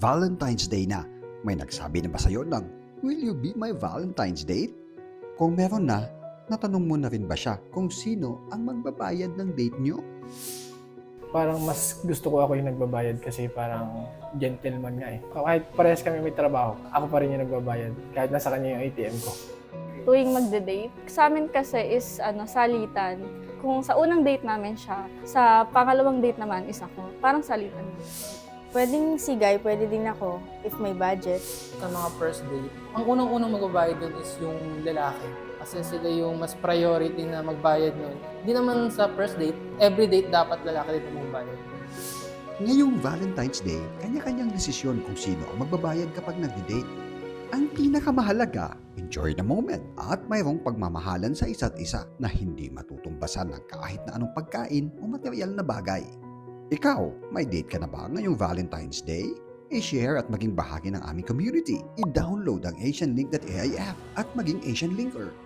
Valentine's Day na. May nagsabi na ba sa'yo ng, "Will you be my Valentine's date?" Kung meron na, natanong mo na rin ba siya kung sino ang magbabayad ng date nyo? Parang mas gusto ko ako yung nagbabayad kasi parang gentleman nga eh. Kahit parehas kami may trabaho, ako pa rin yung nagbabayad kahit nasa kanya yung ATM ko. Tuwing magde-date, sa amin kasi is salitan. Kung sa unang date namin siya, sa pangalawang date naman is ako. Parang salitan. Pwedeng si Guy, pwede din ako if may budget. Sa mga first date, ang unang-unang magbabayad dun is yung lalaki. Kasi sila yung mas priority na magbayad nun. Hindi naman sa first date, every date dapat lalaki din ang magbayad. Ngayong Valentine's Day, kanya-kanyang desisyon kung sino ang magbabayad kapag nagde-date. Ang pinakamahalaga, enjoy the moment at mayroong pagmamahalan sa isa't isa na hindi matutumbasan ng kahit na anong pagkain o material na bagay. Ikaw, may date ka na ba ngayong Valentine's Day? I-share at maging bahagi ng aming community. I-download ang AsianLink.ai app at maging Asian Linker.